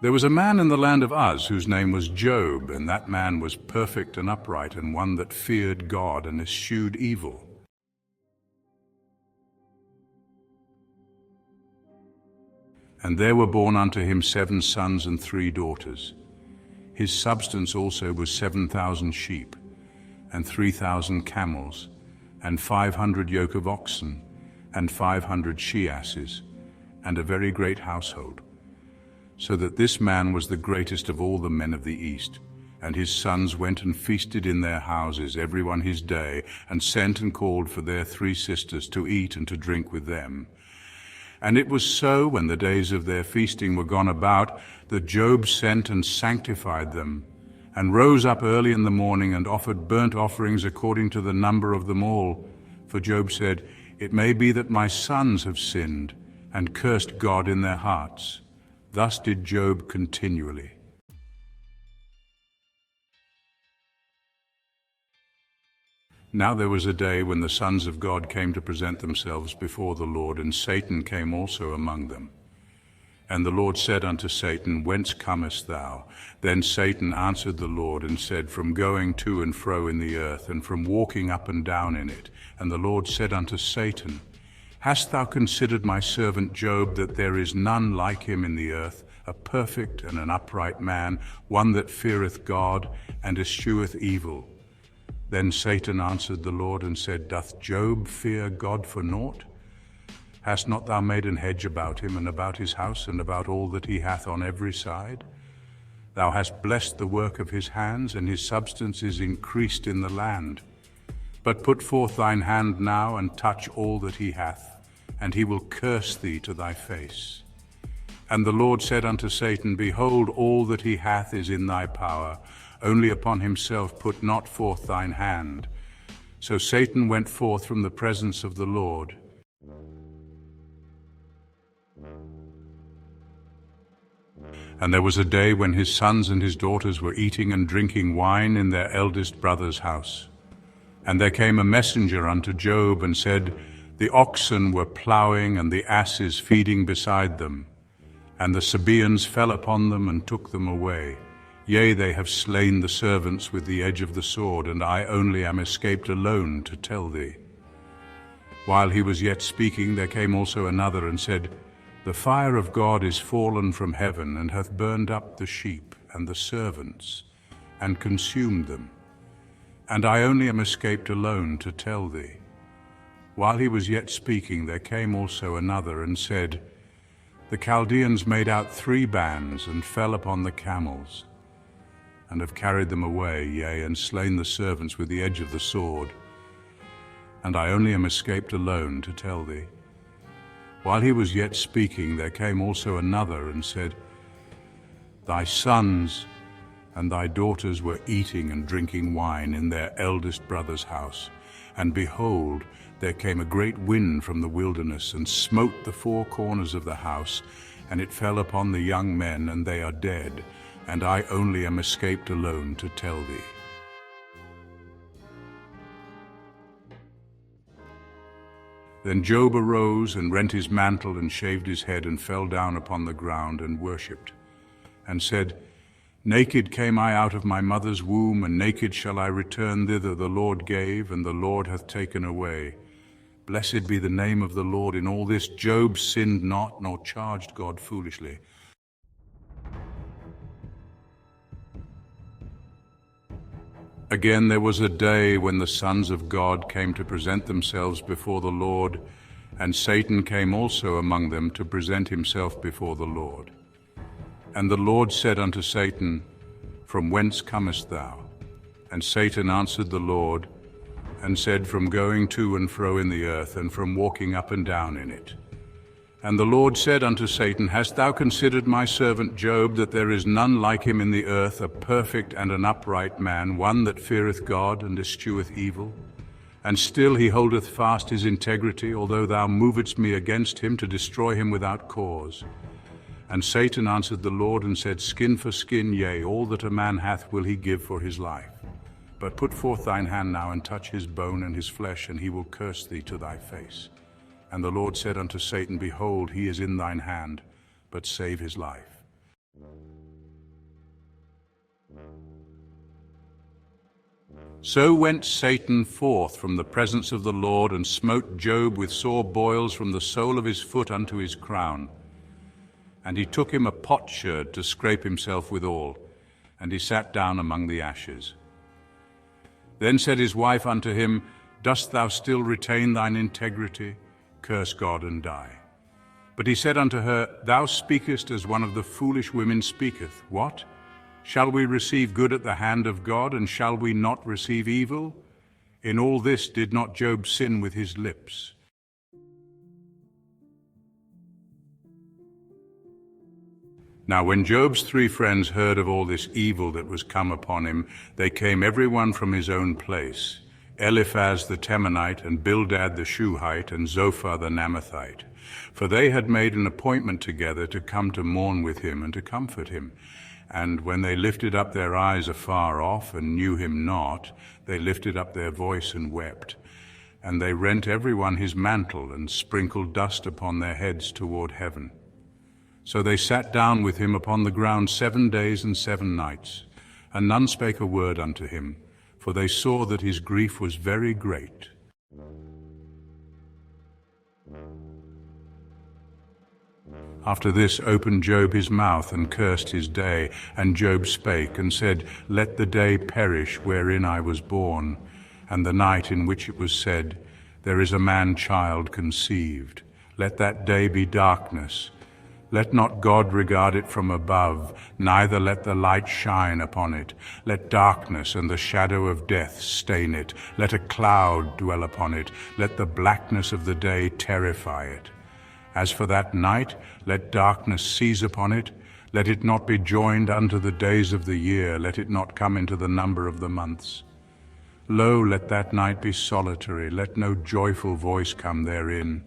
There was a man in the land of Uz whose name was Job, and that man was perfect and upright, and one that feared God and eschewed evil. And there were born unto him 7 sons and 3 daughters. His substance also was 7,000 sheep, and 3,000 camels, and 500 yoke of oxen, and 500 she-asses, and a very great household. So that this man was the greatest of all the men of the east. And his sons went and feasted in their houses, every one his day, and sent and called for their 3 sisters to eat and to drink with them. And it was so, when the days of their feasting were gone about, that Job sent and sanctified them, and rose up early in the morning, and offered burnt offerings according to the number of them all. For Job said, It may be that my sons have sinned, and cursed God in their hearts. Thus did Job continually. Now there was a day when the sons of God came to present themselves before the Lord, and Satan came also among them. And the Lord said unto Satan, Whence comest thou? Then Satan answered the Lord and said, From going to and fro in the earth, and from walking up and down in it. And the Lord said unto Satan, Hast thou considered my servant Job, that there is none like him in the earth, a perfect and an upright man, one that feareth God and escheweth evil? Then Satan answered the Lord and said, Doth Job fear God for naught? Hast not thou made an hedge about him, and about his house, and about all that he hath on every side? Thou hast blessed the work of his hands, and his substance is increased in the land. But put forth thine hand now, and touch all that he hath, and he will curse thee to thy face. And the Lord said unto Satan, Behold, all that he hath is in thy power, only upon himself put not forth thine hand. So Satan went forth from the presence of the Lord. And there was a day when his sons and his daughters were eating and drinking wine in their eldest brother's house. And there came a messenger unto Job, and said, The oxen were plowing, and the asses feeding beside them. And the Sabaeans fell upon them, and took them away. Yea, they have slain the servants with the edge of the sword, and I only am escaped alone to tell thee. While he was yet speaking, there came also another, and said, The fire of God is fallen from heaven, and hath burned up the sheep and the servants, and consumed them. And I only am escaped alone to tell thee. While he was yet speaking, there came also another, and said, The Chaldeans made out 3 bands, and fell upon the camels, and have carried them away, yea, and slain the servants with the edge of the sword. And I only am escaped alone to tell thee. While he was yet speaking, there came also another, and said, Thy sons and thy daughters were eating and drinking wine in their eldest brother's house. And behold, there came a great wind from the wilderness, and smote the 4 corners of the house, and it fell upon the young men, and they are dead. And I only am escaped alone to tell thee. Then Job arose, and rent his mantle, and shaved his head, and fell down upon the ground, and worshipped, and said, Naked came I out of my mother's womb, and naked shall I return thither. The Lord gave, and the Lord hath taken away. Blessed be the name of the Lord. In all this Job sinned not, nor charged God foolishly. Again there was a day when the sons of God came to present themselves before the Lord, and Satan came also among them to present himself before the Lord. And the Lord said unto Satan, From whence comest thou? And Satan answered the Lord, and said, From going to and fro in the earth, and from walking up and down in it. And the Lord said unto Satan, Hast thou considered my servant Job, that there is none like him in the earth, a perfect and an upright man, one that feareth God and escheweth evil? And still he holdeth fast his integrity, although thou movedst me against him to destroy him without cause. And Satan answered the Lord, and said, Skin for skin, yea, all that a man hath will he give for his life. But put forth thine hand now, and touch his bone and his flesh, and he will curse thee to thy face. And the Lord said unto Satan, Behold, he is in thine hand, but save his life. So went Satan forth from the presence of the Lord, and smote Job with sore boils from the sole of his foot unto his crown. And he took him a potsherd to scrape himself withal, and he sat down among the ashes. Then said his wife unto him, Dost thou still retain thine integrity? Curse God and die. But he said unto her, Thou speakest as one of the foolish women speaketh. What? Shall we receive good at the hand of God, and shall we not receive evil? In all this did not Job sin with his lips. Now when Job's 3 friends heard of all this evil that was come upon him, they came every one from his own place, Eliphaz the Temanite, and Bildad the Shuhite, and Zophar the Naamathite. For they had made an appointment together to come to mourn with him and to comfort him. And when they lifted up their eyes afar off and knew him not, they lifted up their voice and wept. And they rent every one his mantle, and sprinkled dust upon their heads toward heaven. So they sat down with him upon the ground 7 days and 7 nights, and none spake a word unto him, for they saw that his grief was very great. After this opened Job his mouth, and cursed his day. And Job spake, and said, Let the day perish wherein I was born, and the night in which it was said, There is a man-child conceived. Let that day be darkness. Let not God regard it from above, neither let the light shine upon it. Let darkness and the shadow of death stain it. Let a cloud dwell upon it. Let the blackness of the day terrify it. As for that night, let darkness seize upon it. Let it not be joined unto the days of the year. Let it not come into the number of the months. Lo, let that night be solitary. Let no joyful voice come therein.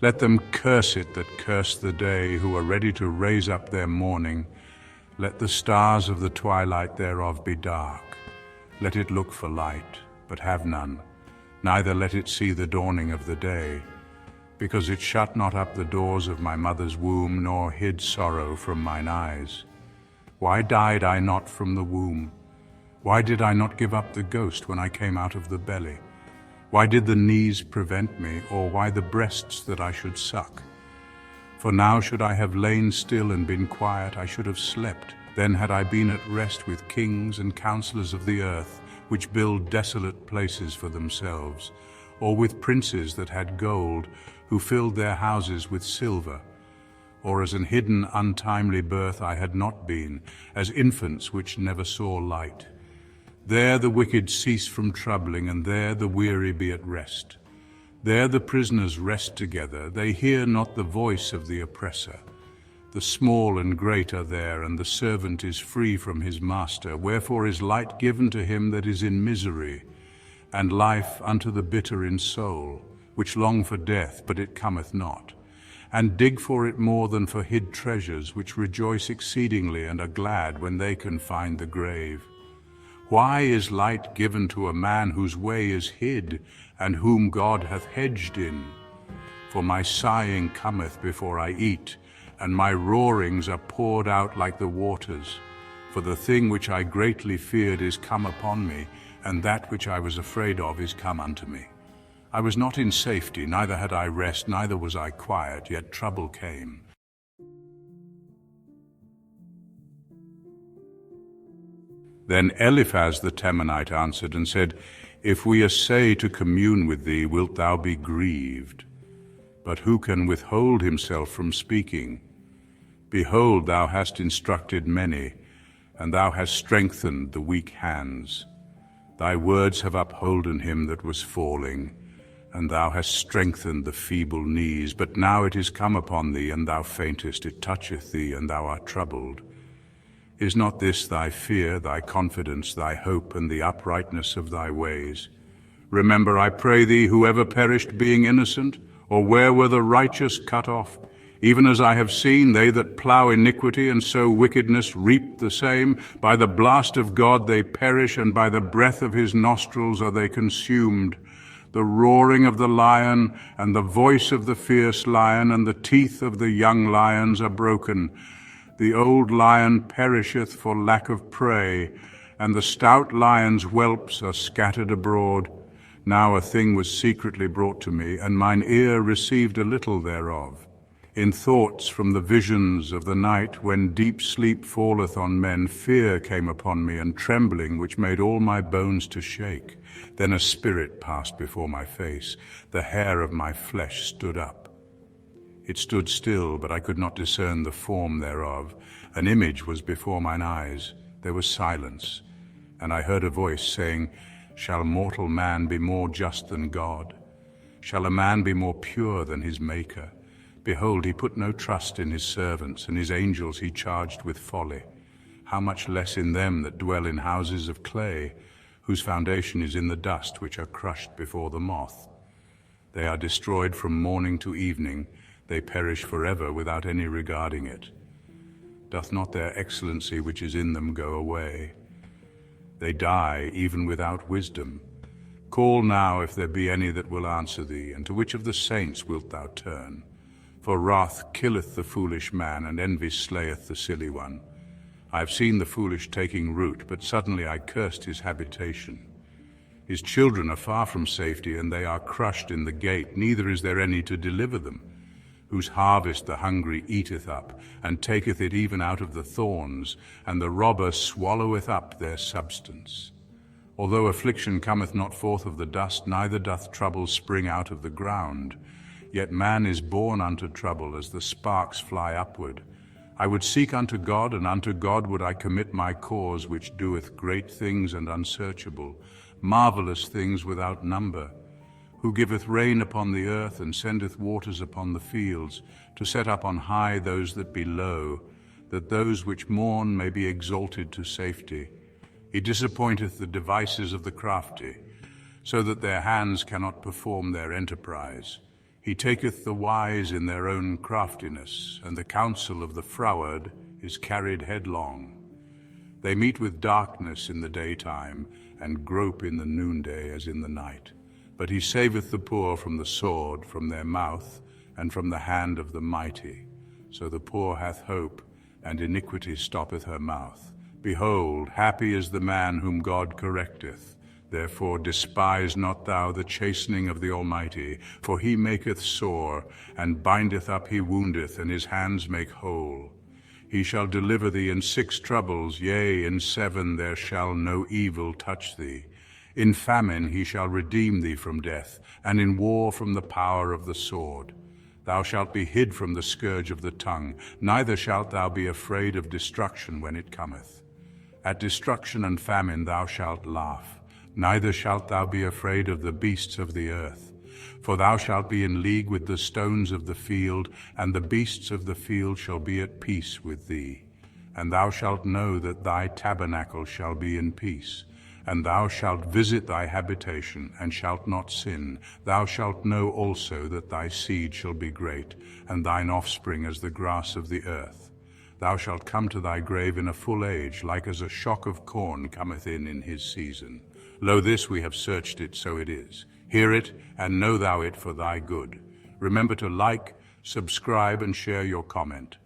Let them curse it that curse the day, who are ready to raise up their mourning. Let the stars of the twilight thereof be dark. Let it look for light, but have none. Neither let it see the dawning of the day. Because it shut not up the doors of my mother's womb, nor hid sorrow from mine eyes. Why died I not from the womb? Why did I not give up the ghost when I came out of the belly? Why did the knees prevent me, or why the breasts that I should suck? For now should I have lain still and been quiet, I should have slept. Then had I been at rest with kings and counselors of the earth, which build desolate places for themselves, or with princes that had gold, who filled their houses with silver. Or as an hidden untimely birth I had not been, as infants which never saw light. There the wicked cease from troubling, and there the weary be at rest. There the prisoners rest together, they hear not the voice of the oppressor. The small and great are there, and the servant is free from his master. Wherefore is light given to him that is in misery, and life unto the bitter in soul, which long for death, but it cometh not, and dig for it more than for hid treasures, which rejoice exceedingly and are glad when they can find the grave. Why is light given to a man whose way is hid, and whom God hath hedged in? For my sighing cometh before I eat, and my roarings are poured out like the waters. For the thing which I greatly feared is come upon me, and that which I was afraid of is come unto me. I was not in safety, neither had I rest, neither was I quiet, yet trouble came. Then Eliphaz the Temanite answered and said, If we essay to commune with thee, wilt thou be grieved? But who can withhold himself from speaking? Behold, thou hast instructed many, and thou hast strengthened the weak hands. Thy words have upholden him that was falling, and thou hast strengthened the feeble knees. But now it is come upon thee, and thou faintest, it toucheth thee, and thou art troubled. Is not this thy fear, thy confidence, thy hope, and the uprightness of thy ways? Remember, I pray thee, whoever perished being innocent, or where were the righteous cut off? Even as I have seen, they that plough iniquity and sow wickedness reap the same. By the blast of God they perish, and by the breath of his nostrils are they consumed. The roaring of the lion, and the voice of the fierce lion, and the teeth of the young lions are broken. The old lion perisheth for lack of prey, and the stout lion's whelps are scattered abroad. Now a thing was secretly brought to me, and mine ear received a little thereof. In thoughts from the visions of the night, when deep sleep falleth on men, fear came upon me, and trembling, which made all my bones to shake. Then a spirit passed before my face, the hair of my flesh stood up. It stood still, but I could not discern the form thereof. An image was before mine eyes. There was silence, and I heard a voice saying, Shall mortal man be more just than God? Shall a man be more pure than his Maker? Behold, he put no trust in his servants, and his angels he charged with folly. How much less in them that dwell in houses of clay, whose foundation is in the dust, which are crushed before the moth. They are destroyed from morning to evening, they perish forever without any regarding it. Doth not their excellency which is in them go away? They die even without wisdom. Call now if there be any that will answer thee, and to which of the saints wilt thou turn? For wrath killeth the foolish man, and envy slayeth the silly one. I have seen the foolish taking root, but suddenly I cursed his habitation. His children are far from safety, and they are crushed in the gate, neither is there any to deliver them. Whose harvest the hungry eateth up, and taketh it even out of the thorns, and the robber swalloweth up their substance. Although affliction cometh not forth of the dust, neither doth trouble spring out of the ground, yet man is born unto trouble as the sparks fly upward. I would seek unto God, and unto God would I commit my cause, which doeth great things and unsearchable, marvelous things without number, who giveth rain upon the earth, and sendeth waters upon the fields, to set up on high those that be low, that those which mourn may be exalted to safety. He disappointeth the devices of the crafty, so that their hands cannot perform their enterprise. He taketh the wise in their own craftiness, and the counsel of the froward is carried headlong. They meet with darkness in the daytime, and grope in the noonday as in the night. But he saveth the poor from the sword, from their mouth, and from the hand of the mighty. So the poor hath hope, and iniquity stoppeth her mouth. Behold, happy is the man whom God correcteth. Therefore despise not thou the chastening of the Almighty, for he maketh sore, and bindeth up he woundeth, and his hands make whole. He shall deliver thee in 6 troubles, yea, in 7 there shall no evil touch thee. In famine he shall redeem thee from death, and in war from the power of the sword. Thou shalt be hid from the scourge of the tongue, neither shalt thou be afraid of destruction when it cometh. At destruction and famine thou shalt laugh. Neither shalt thou be afraid of the beasts of the earth. For thou shalt be in league with the stones of the field, and the beasts of the field shall be at peace with thee. And thou shalt know that thy tabernacle shall be in peace. And thou shalt visit thy habitation, and shalt not sin. Thou shalt know also that thy seed shall be great, and thine offspring as the grass of the earth. Thou shalt come to thy grave in a full age, like as a shock of corn cometh in his season. Lo, this we have searched it, so it is. Hear it, and know thou it for thy good. Remember to like, subscribe, and share your comment.